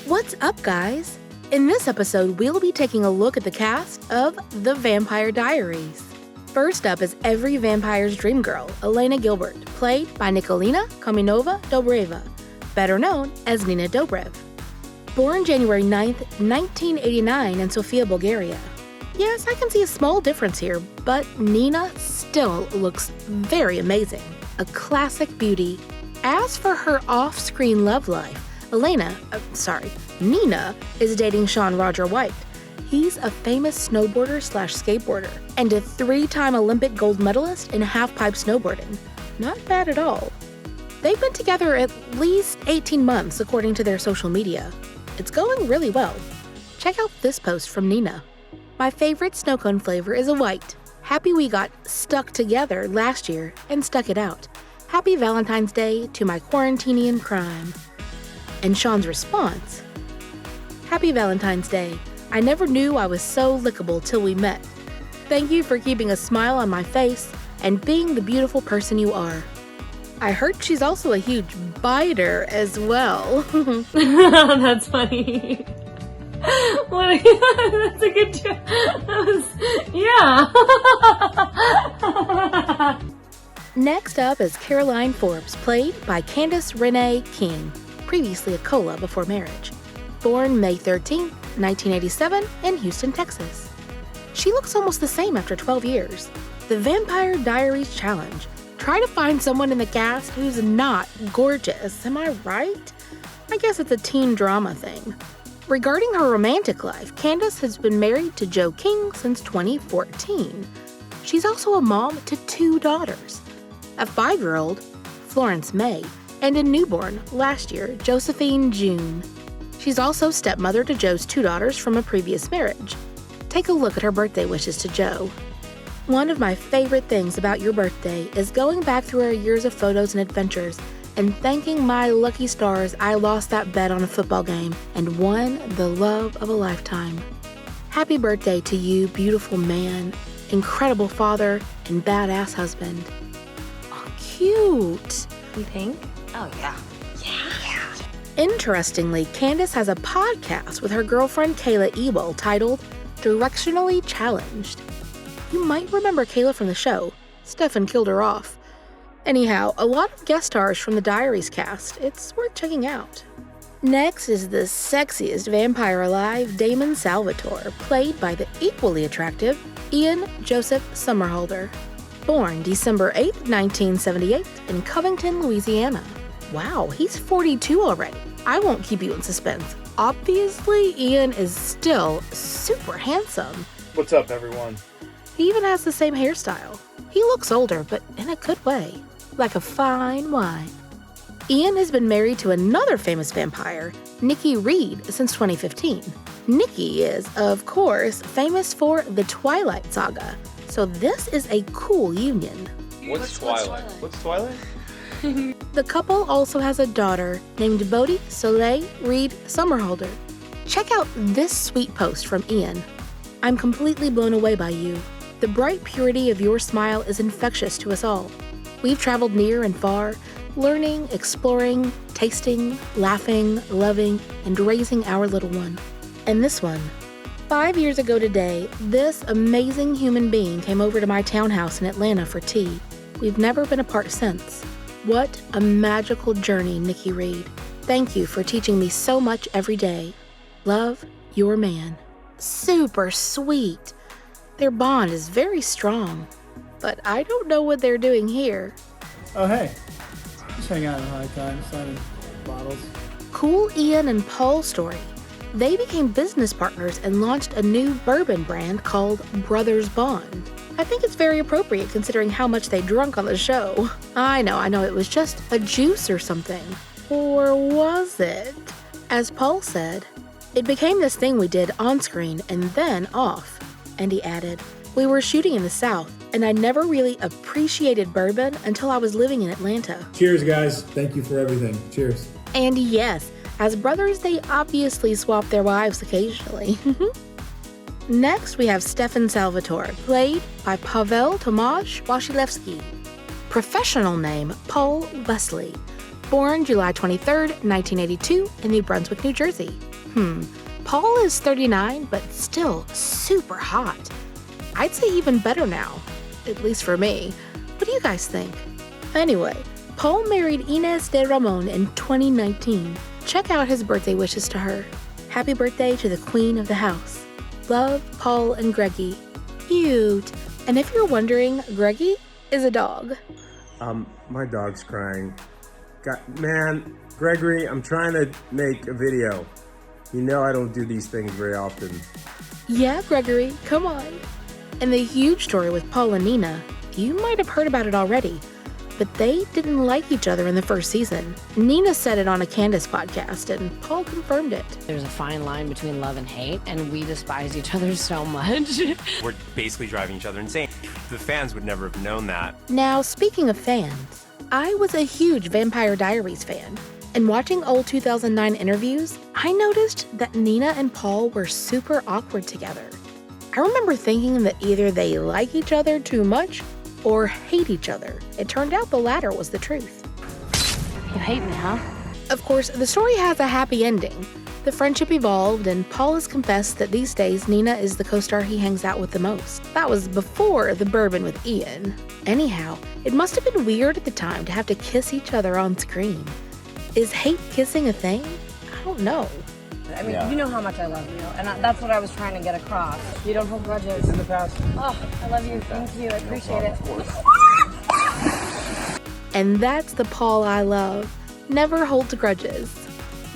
What's up, guys? In this episode, we'll be taking a look at the cast of The Vampire Diaries. First up is every vampire's dream girl, Elena Gilbert, played by Nikolina Kominova Dobreva, better known as Nina Dobrev. Born January 9th, 1989 in Sofia, Bulgaria. Yes, I can see a small difference here, but Nina still looks very amazing. A classic beauty. As for her off-screen love life, Nina is dating Sean Roger White. He's a famous snowboarder/skateboarder and a 3-time Olympic gold medalist in half-pipe snowboarding. Not bad at all. They've been together at least 18 months according to their social media. It's going really well. Check out this post from Nina. My favorite snow cone flavor is a white. Happy we got stuck together last year and stuck it out. Happy Valentine's Day to my quarantinian crime. And Sean's response, Happy Valentine's Day. I never knew I was so lickable till we met. Thank you for keeping a smile on my face and being the beautiful person you are. I heard she's also a huge biter as well. That's funny. That's a good joke. Yeah. Next up is Caroline Forbes, played by Candice Renee King, previously a Cola before marriage. Born May 13, 1987 in Houston, Texas. She looks almost the same after 12 years. The Vampire Diaries Challenge. Try to find someone in the cast who's not gorgeous, am I right? I guess it's a teen drama thing. Regarding her romantic life, Candice has been married to Joe King since 2014. She's also a mom to 2 daughters. A 5-year-old, Florence May, and a newborn, last year, Josephine June. She's also stepmother to Joe's 2 daughters from a previous marriage. Take a look at her birthday wishes to Joe. One of my favorite things about your birthday is going back through our years of photos and adventures and thanking my lucky stars I lost that bet on a football game and won the love of a lifetime. Happy birthday to you, beautiful man, incredible father, and badass husband. Oh, cute. You think? Oh, yeah. Yeah. Interestingly, Candice has a podcast with her girlfriend Kayla Ebel titled Directionally Challenged. You might remember Kayla from the show. Stefan killed her off. Anyhow, a lot of guest stars from the Diaries cast. It's worth checking out. Next is the sexiest vampire alive, Damon Salvatore, played by the equally attractive Ian Joseph Somerhalder. Born December 8, 1978 in Covington, Louisiana. Wow, he's 42 already. I won't keep you in suspense. Obviously, Ian is still super handsome. What's up, everyone? He even has the same hairstyle. He looks older, but in a good way, like a fine wine. Ian has been married to another famous vampire, Nikki Reed, since 2015. Nikki is, of course, famous for the Twilight Saga, so this is a cool union. What's Twilight? What's Twilight? The couple also has a daughter named Bodhi Soleil Reed Somerhalder. Check out this sweet post from Ian. I'm completely blown away by you. The bright purity of your smile is infectious to us all. We've traveled near and far, learning, exploring, tasting, laughing, loving, and raising our little one. And this one. 5 years ago today, this amazing human being came over to my townhouse in Atlanta for tea. We've never been apart since. What a magical journey, Nikki Reed. Thank you for teaching me so much every day. Love, your man. Super sweet. Their bond is very strong, but I don't know what they're doing here. Oh, hey. Just hang out in high time, signing bottles. Cool Ian and Paul story. They became business partners and launched a new bourbon brand called Brothers Bond. I think it's very appropriate considering how much they drunk on the show. I know, it was just a juice or something. Or was it? As Paul said, it became this thing we did on screen and then off. And he added, we were shooting in the South, and I never really appreciated bourbon until I was living in Atlanta. Cheers, guys. Thank you for everything. Cheers. And yes, as brothers, they obviously swap their wives occasionally. Next, we have Stefan Salvatore, played by Pavel Tomasz Wasilewski. Professional name, Paul Wesley. Born July 23, 1982 in New Brunswick, New Jersey. Paul is 39, but still super hot. I'd say even better now, at least for me. What do you guys think? Anyway, Paul married Inés de Ramón in 2019. Check out his birthday wishes to her. Happy birthday to the queen of the house. Love, Paul and Greggy. Cute. And if you're wondering, Greggy is a dog. My dog's crying. Man, Gregory, I'm trying to make a video. You know I don't do these things very often. Yeah, Gregory, come on. And the huge story with Paul and Nina, you might have heard about it already, but they didn't like each other in the first season. Nina said it on a Candice podcast, and Paul confirmed it. There's a fine line between love and hate, and we despise each other so much. We're basically driving each other insane. The fans would never have known that. Now, speaking of fans, I was a huge Vampire Diaries fan. And watching old 2009 interviews, I noticed that Nina and Paul were super awkward together. I remember thinking that either they like each other too much or hate each other. It turned out the latter was the truth. You hate me, huh? Of course, the story has a happy ending. The friendship evolved, and Paul has confessed that these days Nina is the co-star he hangs out with the most. That was before the bourbon with Ian. Anyhow, it must have been weird at the time to have to kiss each other on screen. Is hate kissing a thing? I don't know. I mean, you know how much I love you, and that's what I was trying to get across. You don't hold grudges. It's in the past. Oh, I love you. Thank you. I appreciate it. And that's the Paul I love. Never holds grudges.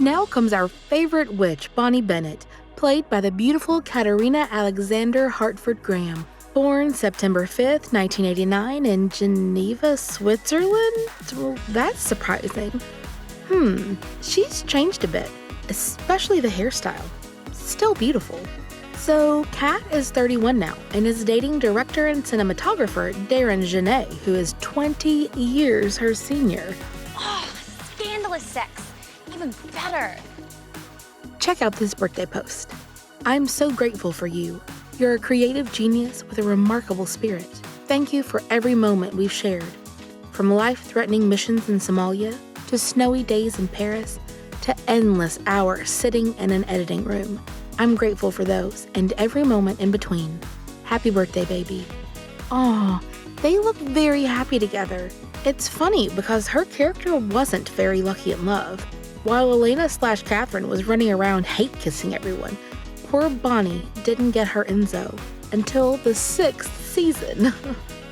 Now comes our favorite witch, Bonnie Bennett, played by the beautiful Katerina Alexander Hartford Graham. Born September 5th, 1989 in Geneva, Switzerland? Well, that's surprising. She's changed a bit, especially the hairstyle. Still beautiful. So, Kat is 31 now and is dating director and cinematographer Darren Genet, who is 20 years her senior. Oh, scandalous sex. Even better. Check out this birthday post. I'm so grateful for you. You're a creative genius with a remarkable spirit. Thank you for every moment we've shared. From life-threatening missions in Somalia, to snowy days in Paris, to endless hours sitting in an editing room. I'm grateful for those and every moment in between. Happy birthday, baby. Aw, they look very happy together. It's funny because her character wasn't very lucky in love. While Elena/Catherine was running around hate-kissing everyone, poor Bonnie didn't get her Enzo until the 6th season.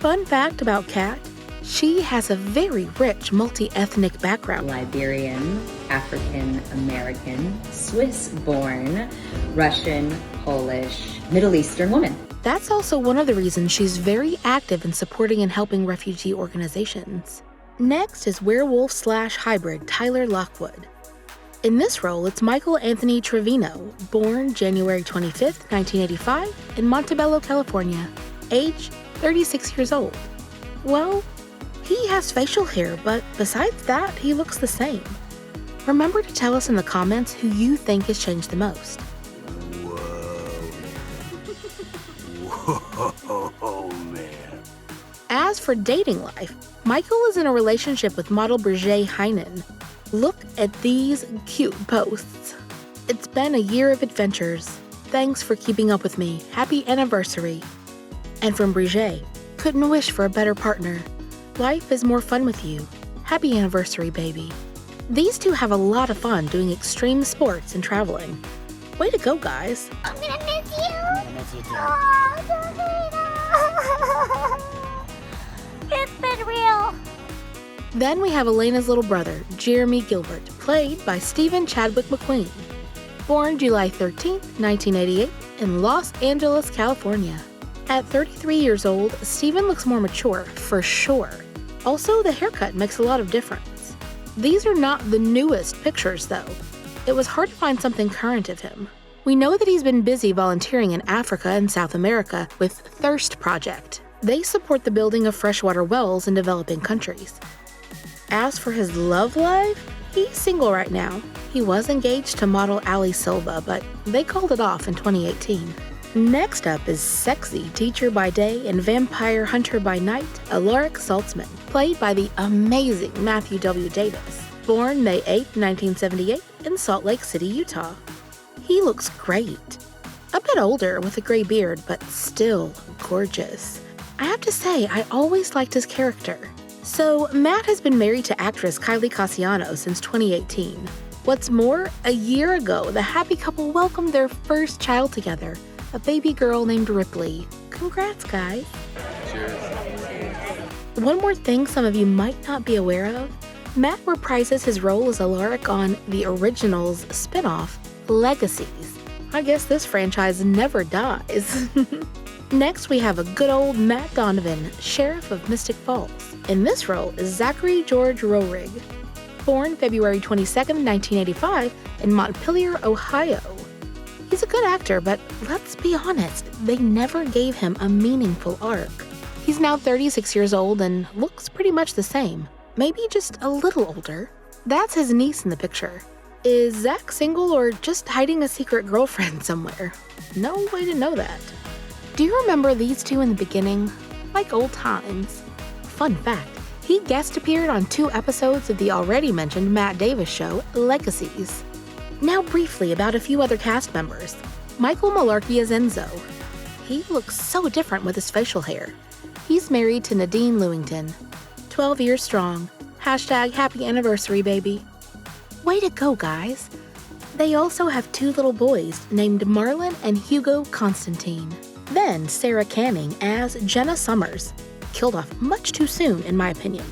Fun fact about Kat, she has a very rich multi-ethnic background. Liberian, African American, Swiss-born, Russian, Polish, Middle Eastern woman. That's also one of the reasons she's very active in supporting and helping refugee organizations. Next is werewolf/hybrid Tyler Lockwood. In this role, it's Michael Anthony Trevino, born January 25th, 1985, in Montebello, California, age 36 years old. Well, he has facial hair, but besides that, he looks the same. Remember to tell us in the comments who you think has changed the most. Whoa, man. As for dating life, Michael is in a relationship with model Brigitte Heinen. Look at these cute posts. It's been a year of adventures. Thanks for keeping up with me. Happy anniversary. And from Brigitte, couldn't wish for a better partner. Life is more fun with you. Happy anniversary, baby. These two have a lot of fun doing extreme sports and traveling. Way to go, guys. I'm gonna miss you. I'm gonna miss you too. Oh, it's been real. Then we have Elena's little brother, Jeremy Gilbert, played by Stephen Chadwick McQueen. Born July 13th, 1988, in Los Angeles, California. At 33 years old, Stephen looks more mature, for sure. Also, the haircut makes a lot of difference. These are not the newest pictures, though. It was hard to find something current of him. We know that he's been busy volunteering in Africa and South America with Thirst Project. They support the building of freshwater wells in developing countries. As for his love life, he's single right now. He was engaged to model Ali Silva, but they called it off in 2018. Next up is sexy teacher by day and vampire hunter by night, Alaric Saltzman, played by the amazing Matthew W. Davis. Born May 8, 1978, in Salt Lake City, Utah. He looks great. A bit older with a gray beard, but still gorgeous. I have to say, I always liked his character. So, Matt has been married to actress Kylie Cassiano since 2018. What's more, a year ago, the happy couple welcomed their first child together, a baby girl named Ripley. Congrats, guys. Cheers. One more thing some of you might not be aware of, Matt reprises his role as Alaric on the original's spin-off, Legacies. I guess this franchise never dies. Next, we have a good old Matt Donovan, Sheriff of Mystic Falls. In this role is Zachary George Roerig. Born February 22, 1985, in Montpelier, Ohio. He's a good actor, but let's be honest, they never gave him a meaningful arc. He's now 36 years old and looks pretty much the same, maybe just a little older. That's his niece in the picture. Is Zach single or just hiding a secret girlfriend somewhere? No way to know that. Do you remember these two in the beginning? Like old times. Fun fact, he guest appeared on 2 episodes of the already mentioned Matt Davis show, Legacies. Now briefly about a few other cast members. Michael Malarkey as Enzo. He looks so different with his facial hair. He's married to Nadine Lewington. 12 years strong. Hashtag happy anniversary, baby. Way to go, guys. They also have 2 little boys named Marlon and Hugo Constantine. Then Sarah Canning as Jenna Summers. Killed off much too soon, in my opinion.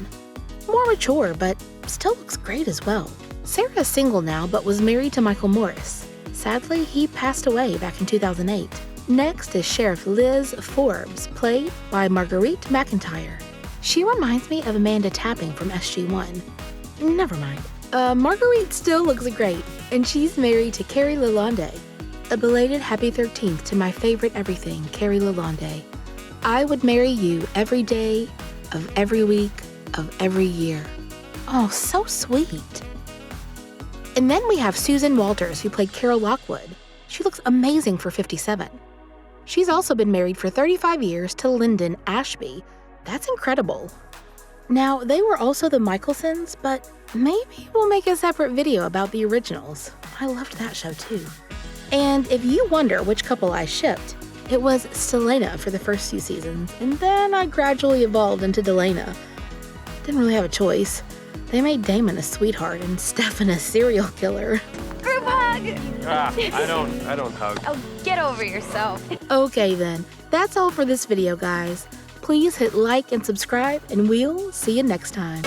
More mature, but still looks great as well. Sarah is single now, but was married to Michael Morris. Sadly, he passed away back in 2008. Next is Sheriff Liz Forbes, played by Marguerite McIntyre. She reminds me of Amanda Tapping from SG-1. Never mind. Marguerite still looks great, and she's married to Carrie Lalonde. A belated happy 13th to my favorite everything, Carrie Lalonde. I would marry you every day of every week of every year. Oh, so sweet. And then we have Susan Walters, who played Carol Lockwood. She looks amazing for 57. She's also been married for 35 years to Lyndon Ashby. That's incredible. Now, they were also the Michelsons, but maybe we'll make a separate video about the originals. I loved that show too. And if you wonder which couple I shipped, it was Stelena for the first few seasons, and then I gradually evolved into Delana. Didn't really have a choice. They made Damon a sweetheart and Stefan a serial killer. Group hug! I don't hug. Oh, get over yourself. Okay then, that's all for this video, guys. Please hit like and subscribe, and we'll see you next time.